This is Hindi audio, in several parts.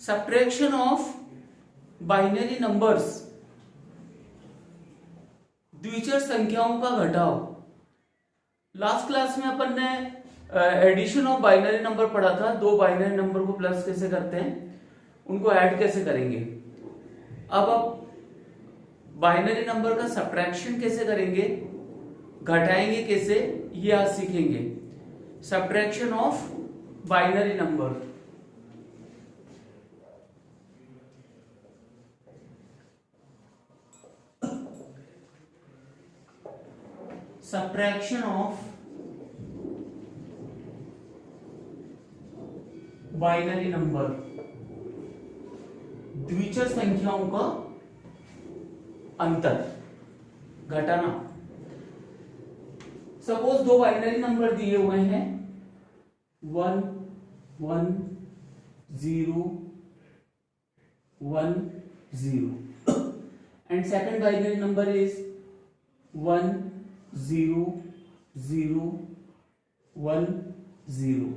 सब्ट्रैक्शन ऑफ बाइनरी नंबर्स, द्विचर संख्याओं का घटाव। लास्ट क्लास में अपन ने एडिशन ऑफ बाइनरी नंबर पढ़ा था। दो बाइनरी नंबर को प्लस कैसे करते हैं, उनको ऐड कैसे करेंगे। अब आप बाइनरी नंबर का सब्ट्रैक्शन कैसे करेंगे, घटाएंगे कैसे, ये आज सीखेंगे। Subtraction of binary number. Subtraction of binary number, द्विचर संख्याओं का अंतर, घटाना। सपोज दो बाइनरी नंबर दिए हुए हैं 1 1 0 1 0 and second binary number is 1 0 0 1 0।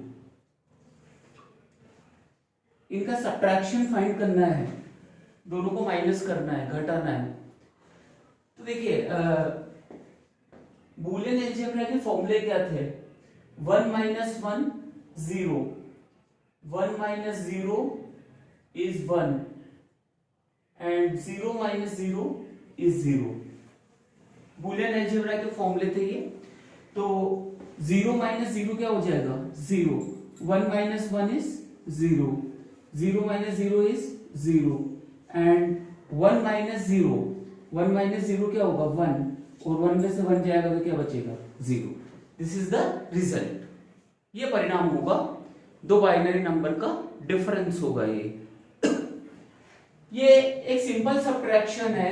इनका सब्ट्रैक्शन फाइंड करना है, दोनों को माइनस करना है, घटाना है। तो देखिए बूलियन अलजेब्रा के फॉर्मूले क्या थे, 1 - 1 0, 1 - 0 is 1 and 0 - 0 is 0। Boolean algebra के फॉर्मूले थे ये। तो 0 - 0 क्या हो जाएगा, 0, 1 - 1 is 0, 0 - 0 is 0 and 1 - 0, 1 - 0 क्या होगा, 1, और 1 में से 1 जाएगा तो क्या बचेगा, 0। This is the result. ये परिणाम होगा, दो बाइनरी नंबर का डिफरेंस होगा ये एक सिंपल सब्ट्रैक्शन है।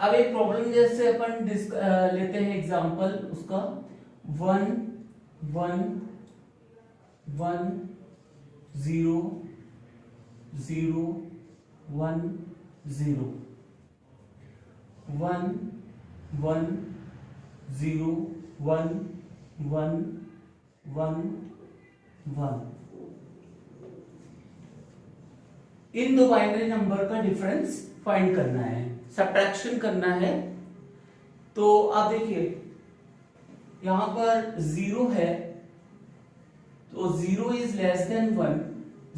अब एक प्रॉब्लम जैसे अपन लेते हैं एग्जांपल उसका, 1 1 1 0 0 1 0 1 1 0 1 1 1 1। इन दो बाइनरी नंबर का डिफरेंस फाइंड करना है, सब्ट्रैक्शन करना है। तो आप देखिए यहां पर 0 है, तो 0 इज लेस देन 1,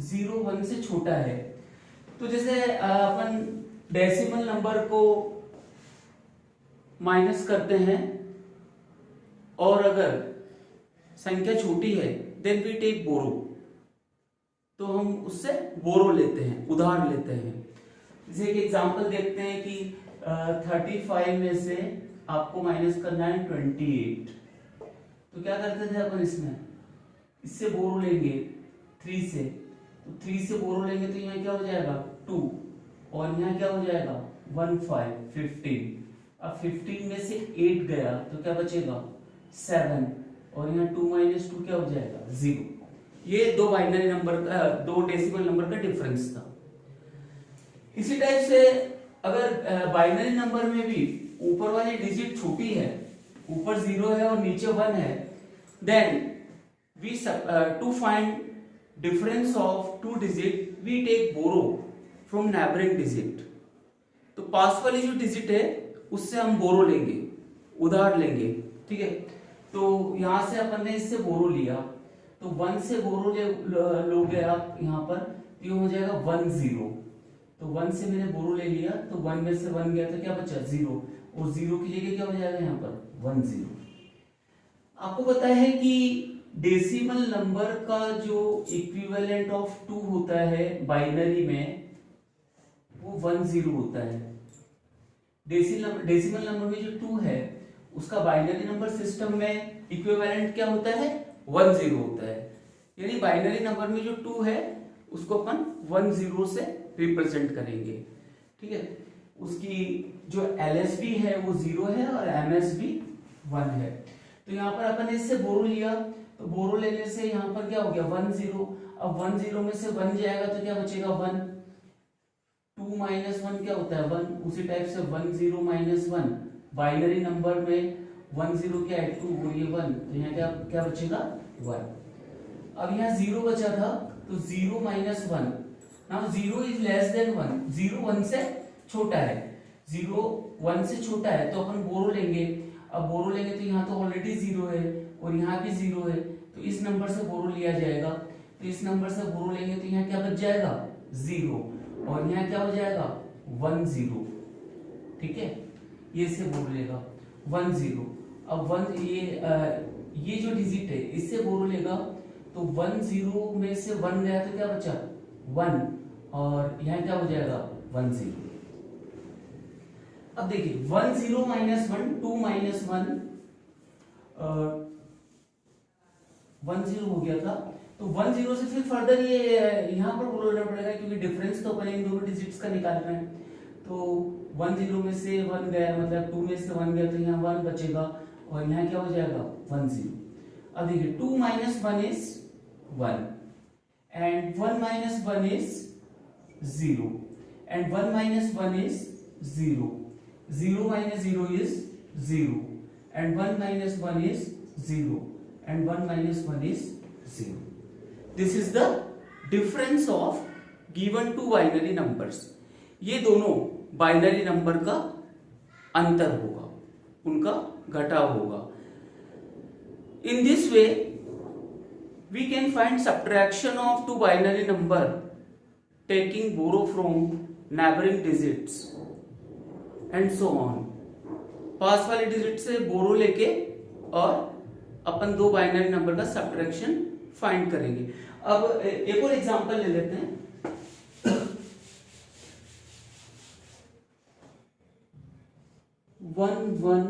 0 1 से छोटा है। तो जैसे अपन डेसिमल नंबर को माइनस करते हैं और अगर संख्या छोटी है देन वी टेक बोरो, तो हम उससे बोरो लेते हैं, उधार लेते हैं। जैसे एक एग्जांपल देखते हैं कि 35 में से आपको माइनस करना है 28, तो क्या करते थे अपन, इससे बोरो लेंगे 3 से, तो 3 से बोरो लेंगे तो यहाँ क्या हो जाएगा 2, और यहाँ क्या हो जाएगा 1 5 15। अब 15 में से 8 गया तो क्या बचेगा 7, और यहाँ 2 - 2 क्या हो जाएगा 0। ये दो बाइनरी नंबर का, दो डेसिमल नंबर का डिफरेंस था। इसी टाइप से अगर बाइनरी नंबर में भी ऊपर वाली डिजिट छोटी है, ऊपर 0 है और नीचे 1 है, then we to find difference of two digit we take borrow from neighbouring digit. तो पास वाली जो डिजिट है उससे हम बोरो लेंगे, उधार लेंगे, ठीक है। तो यहां से अपन ने इससे बोरो लिया, तो 1 से बोरो लोगे आप यहाँ पर, ये हो जाएगा 1 0। तो 1 से मैंने बोरो ले लिया, तो 1 में से 1 गया तो क्या बचा 0, और 0 की जगह क्या हो जाएगा यहाँ पर 1 0। आपको पता है कि डेसिमल नंबर का जो इक्विवेलेंट ऑफ 2 होता है बाइनरी में, वो 1 0 होता है। डेसिमल नंबर में जो 2 है उसका बाइनरी नंबर सिस्टम में इक्विवेलेंट क्या होता है, 1 0 होता है। यानी बाइनरी नंबर में जो 2 है उसको अपन 1 0 से रिप्रेजेंट करेंगे, ठीक है। उसकी जो LSB है वो 0 है और MSB 1 है। तो यहाँ पर अपन ने इससे बोरो लिया, तो बोरो लेने से यहाँ पर क्या हो गया 1 0। अब 1 0 में से 1 जाएगा तो क्या बचेगा 1, 2 - 1 क्या होता है 1। उसी टाइप से 1 0 - 1 बाइनरी नंबर में 1 0 क्या है 2 और ये 1, तो यहाँ क्या क्या बचेगा 1। अब यहाँ 0 बचा था तो 0 minus 1, now 0 is less than 1, 0 1 से छोटा है, 0 1 से छोटा है तो अपन बोरो लेंगे। अब बोरो लेंगे तो यहाँ तो ऑलरेडी 0 है और यहाँ भी 0 है, तो इस नंबर से बोरो लिया जाएगा। तो इस नंबर से बोरो लेंगे तो यहाँ क्या बच जाएगा 0 और यहाँ क्या हो जाएगा 1 0, ठीक है, ये से बोरो लेगा 1 0। अब 1 ये जो डिजिट है इससे बोरो लेगा तो 1 0 में से 1 गया तो क्या बचा 1 और यहाँ क्या हो जाएगा 1 0। अब देखिए 1 0 माइनस 1 2 माइनस 1 1 0 हो गया था, तो 1 0 से फिर फर्दर ये यहाँ पर बोलना पड़ेगा क्योंकि डिफरेंस तो अपन इन दोनों डिजिट्स का निकाल रहे हैं। तो 1 0 में से 1 गया मतलब 2 में से 1 गया तो यहाँ 1 बचेगा और यहाँ क्या हो जाएगा 1 0। अब देखिए 2 minus 1 is 1 and 1 minus 1 is 0 and 1 minus 1 is 0, 0 minus 0 is 0 and 1 minus 1 is 0 and 1 minus 1 is 0. This is the difference of given two binary numbers. ये दोनों बाइनरी नंबर का अंतर होगा, उनका घटाव होगा। In this way we can find subtraction of two binary number taking borrow from neighboring digits and so on. पास वाले डिजिट से बोरो लेके और अपन दो बाइनरी नंबर का सब्ट्रैक्शन फाइंड करेंगे। अब एक और एग्जांपल ले लेते हैं। 1 1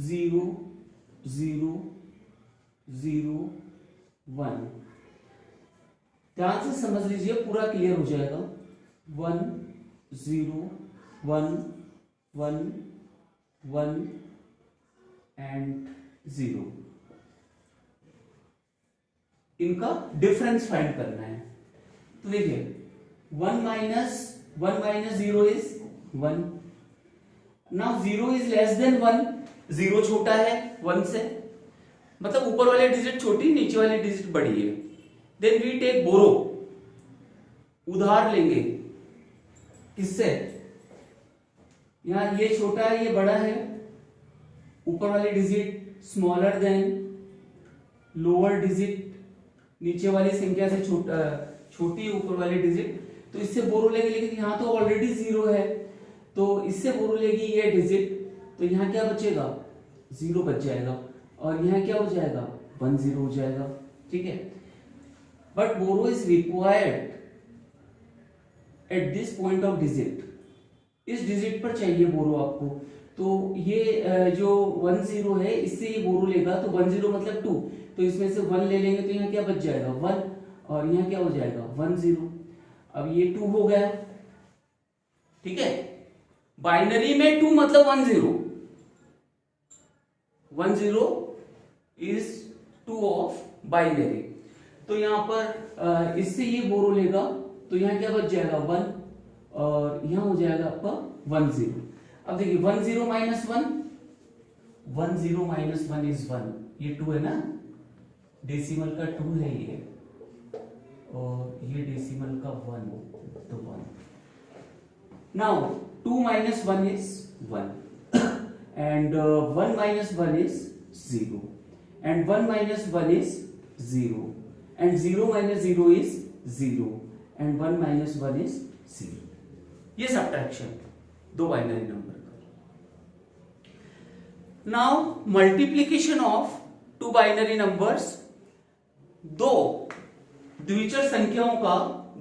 0 0 0 1। ध्यान से समझ लीजिए, पूरा क्लियर हो जाएगा। 1 0 1 1 1 एंड 0, इनका डिफरेंस फाइंड करना है। तो देखिए 1 minus 0 is 1, now 0 is less than 1, 0 छोटा है 1 से, मतलब ऊपर वाले डिजिट छोटी नीचे वाली डिजिट बड़ी है। देन वी टेक बोरो, उधार लेंगे। किससे? यहां ये छोटा है ये बड़ा है, ऊपर वाली digit smaller than lower digit, नीचे वाली संख्या से छोटी ऊपर वाली डिजिट, तो इससे बोरो लेंगे। लेकिन यहां तो ऑलरेडी 0 है तो इससे बोरो लेगी ये डिजिट, तो यहां क्या बचेगा 0 बच जाएगा और यहां क्या हो जाएगा 1 0 हो जाएगा, ठीक है। But borrow is required at this point of digit, इस डिजिट पर चाहिए बोरो आपको। तो ये जो 1 0 है इससे ये बोरो लेगा, तो 1 0 मतलब 2, तो इसमें से 1 ले लेंगे तो यहाँ क्या बच जाएगा 1 और यहाँ क्या हो जाएगा 1 0। अब ये 2 हो गया, ठीक है। बाइनरी में 2 मतलब 1 0, 1 0 इज 2 ऑफ बाइनरी। तो यहाँ पर इससे ये बोरो लेगा तो यहाँ क्या बच जाएगा 1 और यहां हो जाएगा आपका 1 0। अब देखिए 1 0 माइनस 1, 1 0 माइनस 1 इज 1, ये 2 है ना, डेसिमल का 2 है ये और ये डेसिमल का 1, तो 1। Now 2 minus 1 is 1 and 1 minus 1 is 0 and 1 minus 1 is 0 and 0 minus 0 is 0 and 1 minus 1 is 0। ये सब्ट्रैक्शन दो बाइनरी नंबर का। Now multiplication of two binary numbers, दो द्विचर संख्याओं का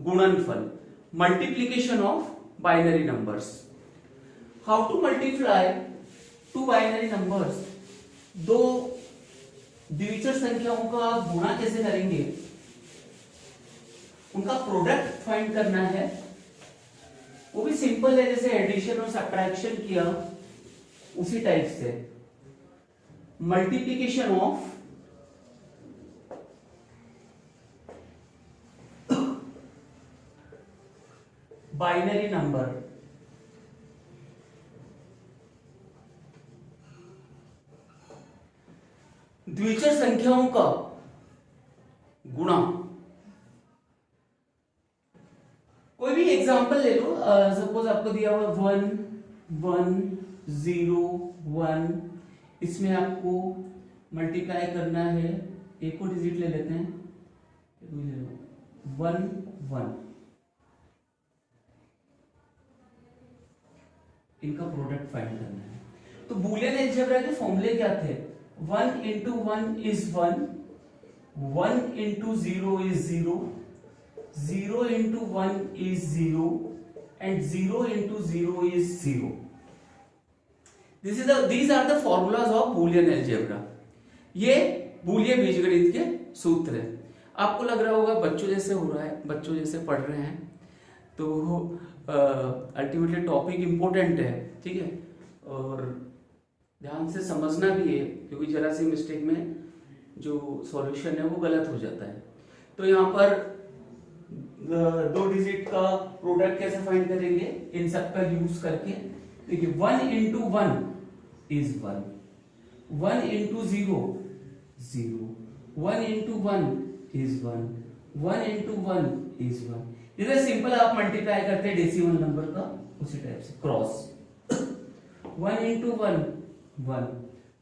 गुणनफल, multiplication of binary numbers. How to multiply two binary numbers, दो द्विचर संख्याओं का गुणा कैसे करेंगे, उनका प्रोडक्ट फाइंड करना है। वो भी सिंपल है, जैसे एडिशन और सब्ट्रैक्शन किया उसी टाइप से। मल्टीप्लीकेशन ऑफ बाइनरी नंबर, द्विचर संख्याओं का गुणा। कोई भी एग्जांपल ले लो, सपोज आपको दिया हुआ 1 1 0 1, इसमें आपको मल्टीप्लाई करना है, एक और डिजिट ले लेते हैं, 1 1, इनका प्रोडक्ट फाइंड करना है। तो बूलियन अलजेब्रा के फॉर्मूले क्या थे? 1 into 1 is 1, 1 into 0 is 0, 0 into 1 is 0, and 0 into 0 is 0. These are the formulas of Boolean algebra. ये बूलियन बीजगणित के सूत्र है। आपको लग रहा होगा बच्चों जैसे हो रहा है, बच्चों जैसे पढ़ रहे हैं, तो अल्टीमेटली टॉपिक इंपॉर्टेंट है, ठीक है, और ध्यान से समझना भी है, क्योंकि जरा सी मिस्टेक में जो सॉल्यूशन है वो गलत हो जाता है। तो यहाँ पर 2 डिजिट का प्रोडक्ट कैसे फाइंड करेंगे, इन सब का यूज करके। देखिए 1 into 1 is 1, 1 into 0 0, 1 into 1 is 1, 1 into 1 is 1। जैसे सिंपल आप मल्टीप्लाई करते हैं डेसिमल नंबर का, उसी टाइप से cross 1 into 1 1,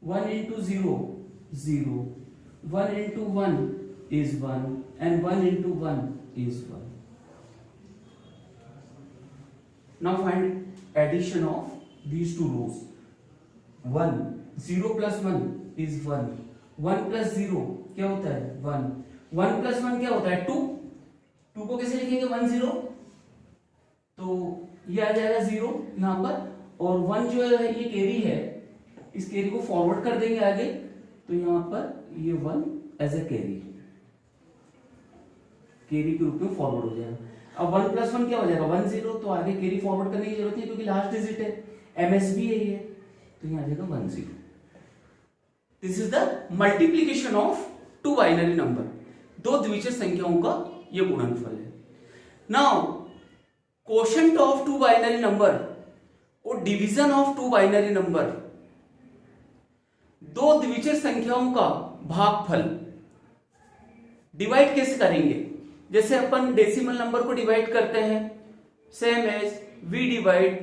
1 into 0 0, 1 into 1 is 1, and 1 into 1 is 1। Now find addition of these two rows। 1 0 plus 1 is 1, 1 plus 0 क्या होता है 1, 1 plus 1 क्या होता है 2, 2 को कैसे लिखेंगे 1 0, तो ये आ जाएगा 0 यहाँ पर, और 1 जो है ये कैरी है, इस कैरी को फॉरवर्ड कर देंगे आगे, तो यहाँ पर ये 1 एज ए कैरी के रूप में फॉरवर्ड हो जाएगा। अब 1 plus 1 क्या हो जाएगा 1 0, तो आगे कैरी फॉरवर्ड करने की जरूरत नहीं, क्योंकि लास्ट डिजिट है, एमएसबी है ये, तो यहाँ आ जाएगा 1 0। This is the multiplication of 2 binary number, 2 द्विचर संख्याओं का ये गुणनफल है। Now quotient of 2 binary number और डिवीजन ऑफ 2 बाइनरी नंबर, 2 द्विचर संख्याओं का भागफल डिवाइड कैसे करेंगे? जैसे अपन डेसिमल नंबर को डिवाइड करते हैं, same as we divide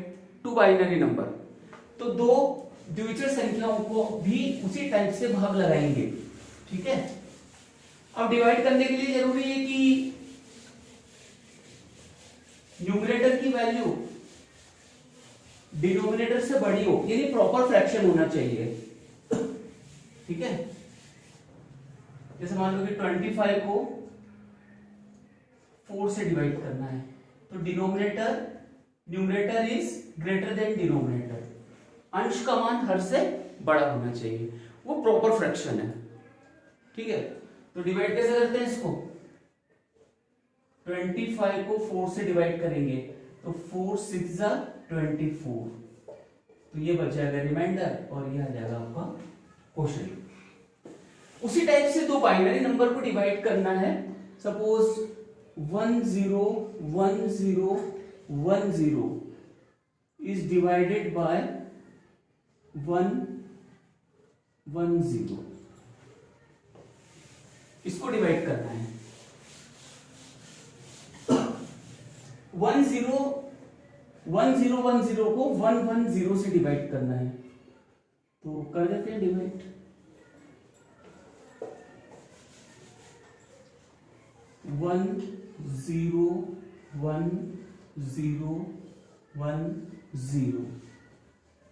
2 binary number, तो 2 द्विचर संख्याओं को भी उसी टाइप से भाग लगाएंगे, ठीक है। अब डिवाइड करने के लिए जरूरी है कि न्यूमरेटर की वैल्यू डिनोमिनेटर से बड़ी हो, यानी प्रॉपर फ्रैक्शन होना चाहिए, ठीक है। जैसे मान लो कि 25 को 4 से डिवाइड करना है, तो numerator is greater than denominator, अंश का मान हर से बड़ा होना चाहिए, वो प्रॉपर फ्रैक्शन है, ठीक है। तो डिवाइड कैसे करते हैं इसको, 25 को 4 से डिवाइड करेंगे, तो 4 6 24, तो ये बच जाएगा रिमाइंडर, और ये आ जाएगा आपका क्वोशिएंट। उसी टाइप से 2 बाइनरी नंबर को डिवाइड करना है, सपोज 1 0 1 0 1 0 is divided by 1 1 0, इसको डिवाइड करना है। 1 0 1 0 1 0 को 1 1 0 से डिवाइड करना है, तो कर देते हैं डिवाइड। 1 0 1 0 1 0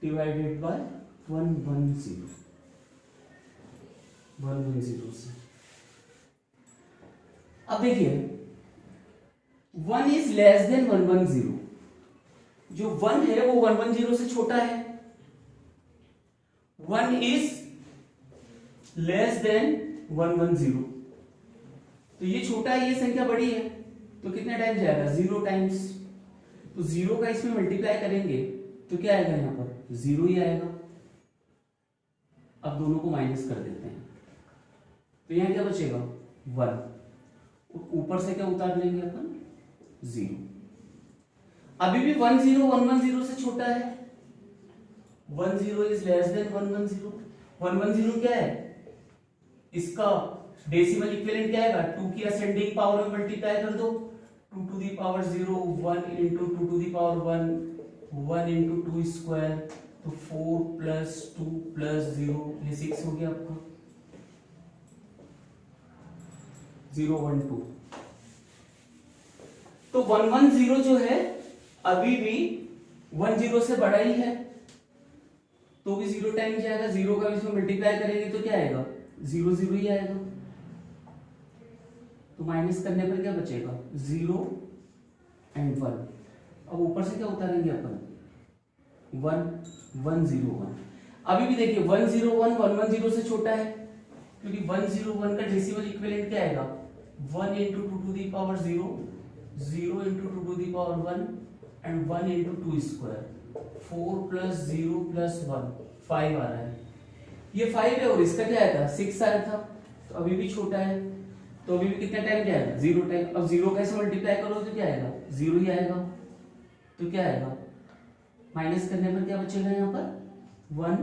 डिवाइडेड बाय 1 1 0 1 1 0 से। अब देखिए 1 इज लेस देन 1 1 0, जो 1 है वो 1 1 0 से छोटा है, 1 इज लेस देन 1 1 0, तो ये छोटा है, ये संख्या बड़ी है, तो कितने टाइम्स जाएगा 0 टाइम्स, तो 0 का इसमें मल्टीप्लाई करेंगे तो क्या आएगा यहां पर 0 ही आएगा। अब दोनों को माइनस कर देते हैं, तो यहां क्या बचेगा 1, ऊपर से क्या उतार लेंगे अपन 0। अभी भी 1 0 1 1 0 से छोटा है, 1 0 इज लेस देन 1 1 0, 1 1 0 क्या है इसका डेसिमल इक्विवेलेंट क्या आएगा, 2 की असेंडिंग पावर में मल्टीप्लाई कर दो, 2 to the power 0, 1 into 2 to the power 1, 1 into 2 square, तो 4 plus 2 plus 0, ये 6 हो गया आपका, 0 1 2। तो 1 1 0 जो है अभी भी 1 0 से बड़ा ही है, तो भी 0 टाइम जाएगा, 0 का इसमें मल्टीप्लाई करेंगे तो क्या आएगा, 0 0 ही आएगा। तो माइनस करने पर क्या बचेगा, 0 एंड 1। अब ऊपर से क्या उतारेंगे अपन, 1 1 0 1। अभी भी देखिए 1 0 1 1 1 0 से छोटा है, क्योंकि 1 0 1 का डेसिमल इक्विवेलेंट क्या आएगा, 1 into 2 to the power 0, 0 into 2 to the power 1 and 1 into 2 square, 4 plus 0 plus 1, 5 आ रहा है, ये 5 है और इसका क्या आया था, 6 आया था, तो अभी भी छोटा है, तो अभी भी कितना टाइम जाएगा, 0 टाइम। अब 0 कैसे मल्टीप्लाई करोगे तो क्या आएगा, 0 ही आएगा, तो क्या आएगा, माइनस करने पर क्या बचेगा यहाँ पर, 1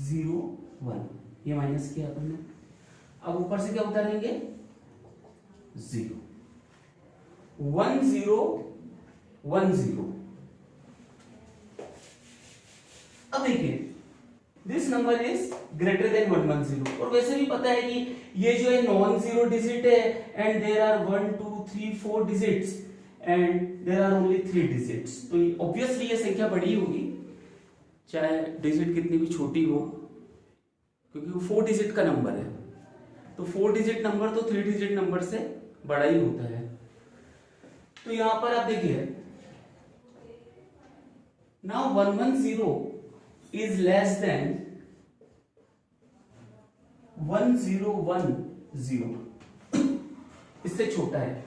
0 1, ये माइनस किया अपन ने। अब ऊपर से क्या उतारेंगे, 0 1 0 1 0। अब देखिए this number is greater than 1 1 0, और वैसे भी पता है कि ये जो है नॉन जीरो डिजिट है and there are 1 2 3 4 digits and there are only 3 digits, तो ऑब्वियसली ये संख्या बड़ी होगी, चाहे डिजिट कितनी भी छोटी हो, क्योंकि वो 4 डिजिट का नंबर है, तो 4 डिजिट नंबर तो 3 डिजिट नंबर से बड़ा ही होता है। तो यहां पर आप देखिए नाउ 1 1 0 is less than 1 0 1 0, इससे छोटा है,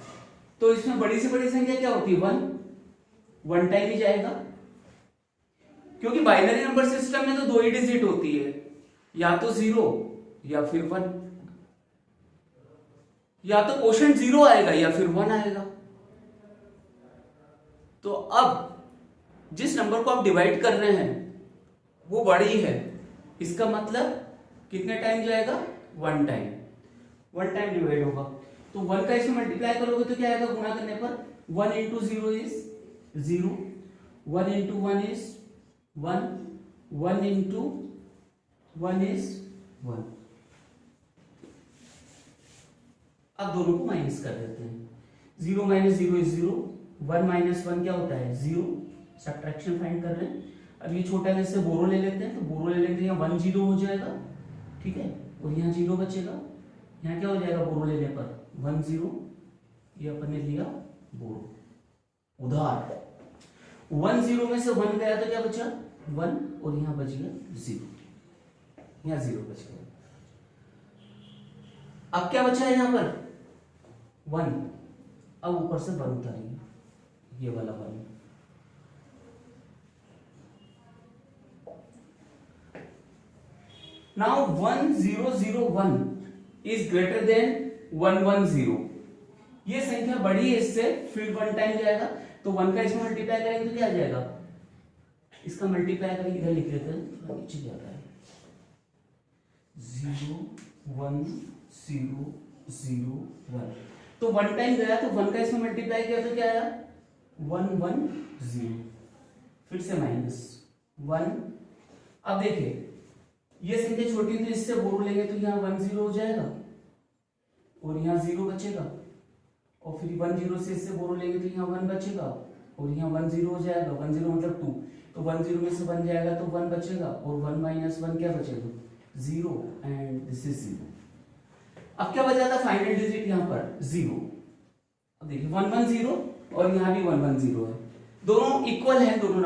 तो इसमें बड़ी से बड़ी संख्या क्या होती है, 1 टाइम ही जाएगा, क्योंकि बाइनरी नंबर सिस्टम में तो 2 ही डिजिट होती है, या तो 0 या फिर 1, या तो क्वोशंट 0 आएगा या फिर 1 आएगा। तो अब जिस नंबर को आप डिवाइड कर रहे हैं वो बड़ी है, इसका मतलब कितने टाइम जाएगा, 1 टाइम डिवाइड होगा, तो 1 का इसमें मल्टीप्लाई करोगे तो क्या आएगा, गुना करने पर 1 into 0 is 0, 1 into 1 is 1, 1 into 1 is 1। अब दोनों को माइनस कर देते हैं, 0 minus 0 is 0, 1 minus 1 क्या होता है, 0, सब्ट्रैक्शन फाइंड कर रहे हैं। अब ये छोटा है, इससे बोरो ले लेते हैं, तो बोरो ले लेते हैं, यहाँ 1 0 हो जाएगा, ठीक है, और यहाँ 0 बचेगा, यहाँ क्या हो जाएगा बोरो लेने पर 1 0, ये अपन ने लिया बोरो, उधार। 1 0 में से 1 गया तो क्या बचा 1, और यहाँ बच गया 0, यहाँ 0 बच गया। अब क्या बचा है यहाँ पर 1, अब ऊपर से 1 उतारेंगे, ये वाला 1, now 1 0 0 1 is greater than 1 1 0, ये संख्या बड़ी है इससे, फिर 1 टाइम जाएगा, तो 1 का इसमें मल्टीप्लाई करेंगे तो क्या आ जाएगा, इसका मल्टीप्लाई करेंगे, इधर लिख लेते हैं, थोड़ा नीचे जाता है, 0 1 0 0 1, तो 1 टाइम गया, तो 1 का इसमें मल्टीप्लाई किया तो क्या आया 1 1 0, फिर से माइनस 1। अब देखिए ये संख्या छोटी है तो इससे बोरो लेंगे तो यहाँ 1 0 हो जाएगा, और यहाँ 0 बचेगा, और फिर 1 0 से इससे बोरो लेंगे तो यहाँ 1 बचेगा, और यहाँ 1 0 हो जाएगा, 1 0 मतलब 2, तो 1 0 में से 1 जाएगा तो 1 बचेगा, और 1 minus 1 क्या बचेगा 0, एंड दिस इज 0। अब क्या बचा था फाइनल डिजिट यहाँ पर 0। अब देखिए 1 1 0 और यहाँ भी 1 1 0 है, दोनों इक्वल है, दोनों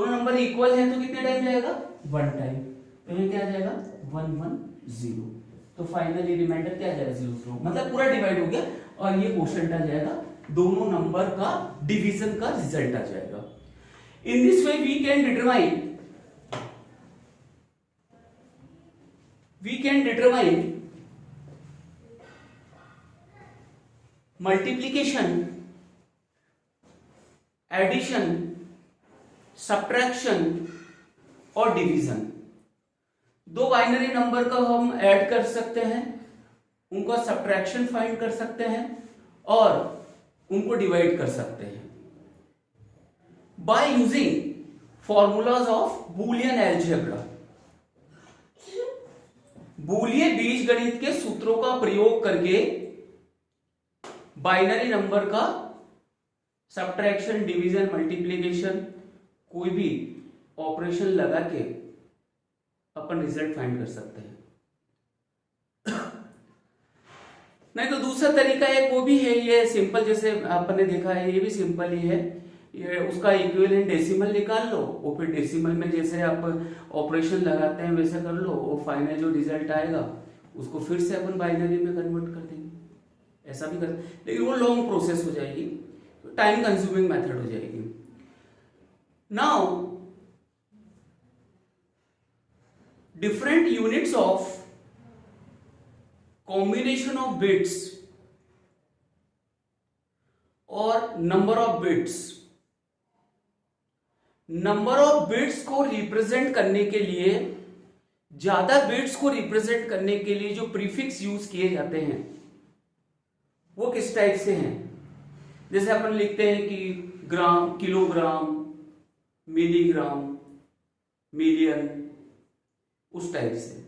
नंबर इक्वल है, तो कितने टाइम जाएगा 1 टाइम, तो ये क्या आ जाएगा 1 1 0, तो फाइनली रिमाइंडर क्या आ जाएगा 0 0, मतलब पूरा डिवाइड हो गया, और ये क्वोशंट आ जाएगा, दोनों नंबर का डिवीजन का रिजल्ट आ जाएगा। In this way we can determine multiplication, addition, subtraction और डिवीजन। दो बाइनरी नंबर का हम ऐड कर सकते हैं, उनका सब्ट्रैक्शन फाइंड कर सकते हैं और उनको डिवाइड कर सकते हैं by using formulas of Boolean algebra. Boolean बीजगणित के सूत्रों का प्रयोग करके बाइनरी नंबर का सब्ट्रैक्शन, डिवीजन, मल्टीप्लिकेशन, कोई भी ऑपरेशन लगा के अपन रिजल्ट फाइंड कर सकते हैं। नहीं तो दूसरा तरीका एक वो भी है, ये सिंपल, जैसे आपने देखा है ये भी सिंपल ही है, ये उसका इक्विवेलेंट डेसिमल निकाल लो और फिर डेसिमल में जैसे आप ऑपरेशन लगाते हैं वैसा कर लो और फाइनल जो रिजल्ट आएगा उसको फिर से अपन बाइनरी में कन्वर्ट कर देंगे, ऐसा भी कर, लेकिन वो लॉन्ग प्रोसेस हो जाएगी, टाइम कंज्यूमिंग मेथड हो जाएगी। Now different units of combination of bits और number of bits, number of bits को रिप्रेजेंट करने के लिए, ज्यादा बिट्स को रिप्रेजेंट करने के लिए जो प्रीफिक्स यूज किए जाते हैं वो किस टाइप से हैं। जैसे अपन लिखते हैं कि ग्राम, किलोग्राम, मिलीग्राम, मिलियन, उस टाइप से।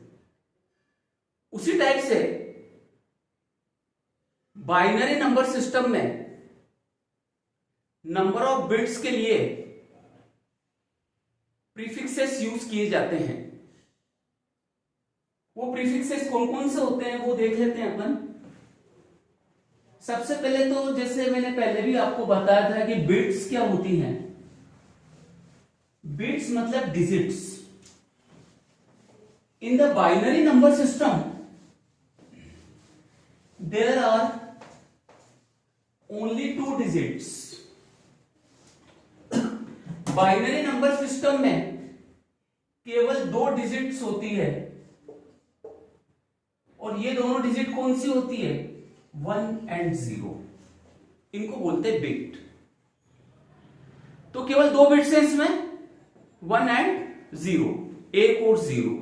उसी टाइप से बाइनरी नंबर सिस्टम में नंबर ऑफ बिट्स के लिए प्रीफिक्सेस यूज किए जाते हैं। वो प्रीफिक्सेस कौन कौन से होते हैं वो देख लेते हैं अपन। सबसे पहले तो जैसे मैंने पहले भी आपको बताया था कि बिट्स क्या होती हैं। बिट्स मतलब digits. In the binary number system, there are only 2 digits. Binary number system में केवल 2 डिजिट्स होती है और ये दोनों डिजिट कौन सी होती है? 1 और 0। इनको बोलते हैं बिट। तो केवल 2 बिट्स हैं इसमें, 1 और 0, 1 और 0,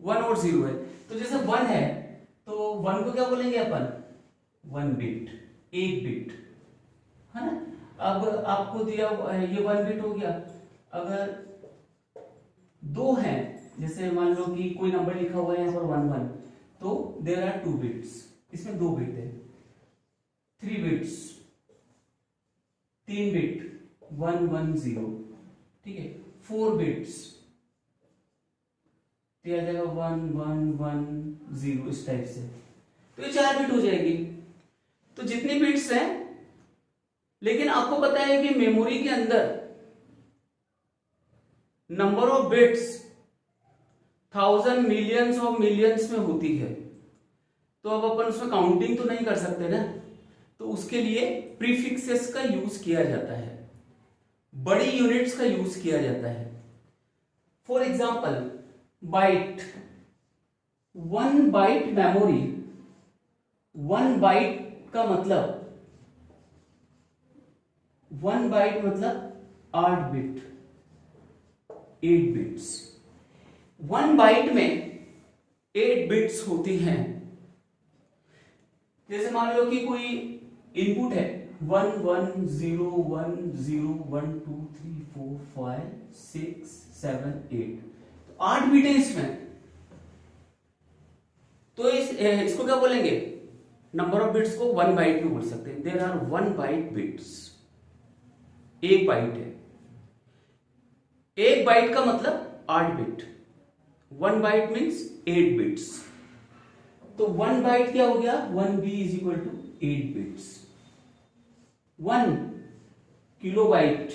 1 और 0 है। तो जैसे 1 है तो 1 को क्या बोलेंगे अपन? 1 बिट, 1 बिट, है ना। अब आपको दिया ये 1 बिट हो गया। अगर 2 है, जैसे मान लो कि कोई नंबर लिखा हुआ है यहाँ पर 1 1, तो देयर आर 2 बिट्स, इसमें 2 बिट है। 3 बिट्स, 3 बिट, 1 1 0, ठीक है। 4 बिट्स तो आ जाएगा 1 1 1 0, इस टाइप से। तो ये 4 बिट हो जाएगी। तो जितनी बिट्स हैं, लेकिन आपको पता है कि मेमोरी के अंदर number of bits 1000 millions of millions में होती है। तो अब अपन उसमें काउंटिंग तो नहीं कर सकते ना, तो उसके लिए प्रीफिक्सेस का यूज किया जाता है, बड़ी यूनिट्स का यूज किया जाता है। For example byte, 1 byte memory, 1 byte का मतलब 1 बाइट मतलब 8 बिट, 8 बिट्स। 1 बाइट में 8 बिट्स होती हैं। जैसे मान लो कि कोई इनपुट है 1 1 0 1 0 1 2 3 4 5 6 7 8, तो 8 बिट है इसमें। तो इसको क्या बोलेंगे? नंबर ऑफ बिट्स को 1 बाइट में बोल सकते हैं। There are 1 byte bits, 1 byte है। 1 बाइट का मतलब 8 बिट, 1 बाइट मीन्स 8 बिट्स। तो 1 बाइट क्या हो गया? 1 B is equal to 8 bits. 1 kilobyte,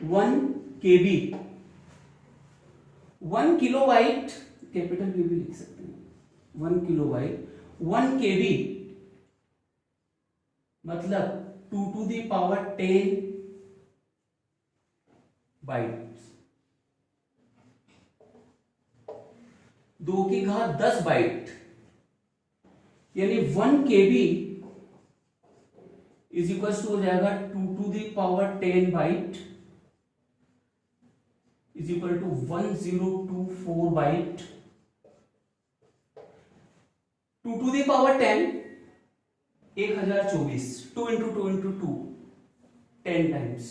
1 KB, 1 kilobyte, capital B भी लिख सकते हैं। 1 किलोबाइट, 1 केबी मतलब 2 to the power 10 बाइट्स, 2 की घात 10 बाइट, यानी 1 केबी इज इक्वल टू हो जाएगा 2 to the power 10 byte is equal to 1024 byte 2 to the power 10 1024 2 into 2 into 2 10 times.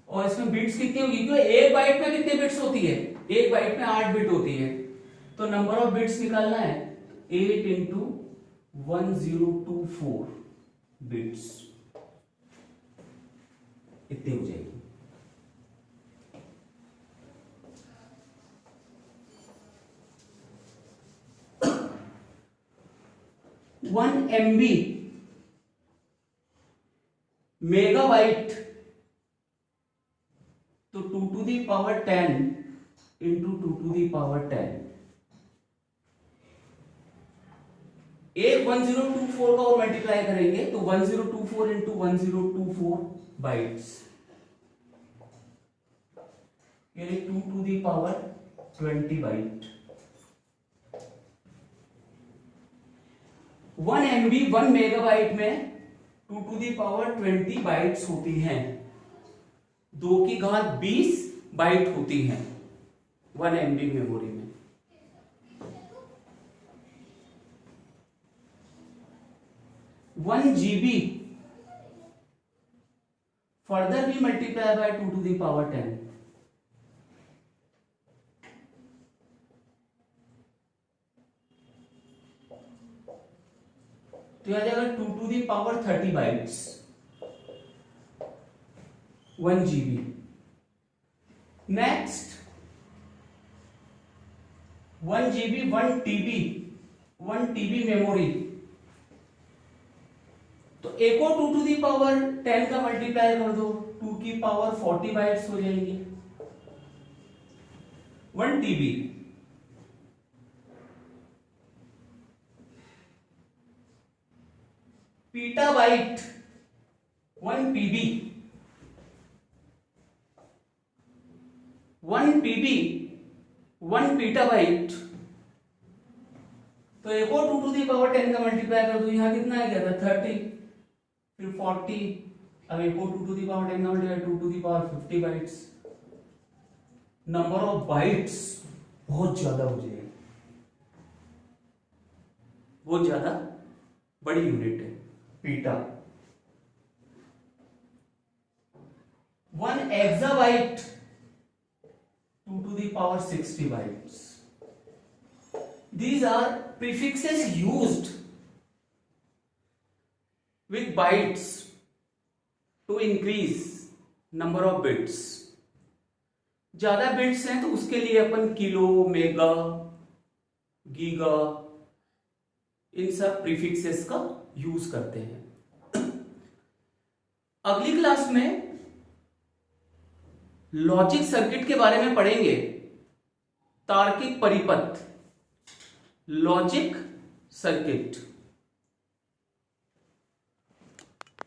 और इसमें बिट्स कितनी होगी क्योंकि एक बाइट में कितने बिट्स होती है, एक बाइट में 8 बिट होती है, तो नंबर ऑफ बिट्स निकालना है 8 इंटू 1024 बिट्स, इतनी हो जाएगी। वन MB मेगाबाइट, तो 2 to the power 10 into 2 to the power 10, एक 1024 का और मल्टीप्लाई करेंगे तो 1024 इंटू 1024 बाइट्स, यानी 2 to the power 20 byte. 1 MB 1 megabyte में 2 टू दी पावर 20 बाइट्स होती हैं, 2 की घात 20 बाइट होती हैं 1 MB मेमोरी में। वन GB फर्दर भी multiply by 2 to the power 10, तो यहां जाएगा 2 to the power 30 bytes 1 GB। Next 1 GB 1 TB memory, तो एक और 2 टू दी पावर 10 का मल्टीप्लाई कर दो, 2 की पावर 40 बाइट्स हो जाएंगी 1 TB। पीटाबाइट 1 PB 1 PB 1 पीटाबाइट, तो एक और 2 टू दी पावर 10 का मल्टीप्लाई कर दो, यहां कितना आ गया था 30, फिर 40, अब एक और 2 टू दी पावर 10 का multiply 2 to the power 50 bytes. Number of bytes बहुत ज्यादा हो जाएगी, बहुत ज्यादा बड़ी यूनिट है peta. 1 exabyte 2 to the power 60 bytes. These are prefixes used with bytes to increase number of bits। ज्यादा बिट्स हैं तो उसके लिए अपन किलो, मेगा, गीगा, इन सब प्रीफिक्सेस का यूज करते हैं। अगली क्लास में लॉजिक सर्किट के बारे में पढ़ेंगे, तार्किक परिपथ, लॉजिक सर्किट।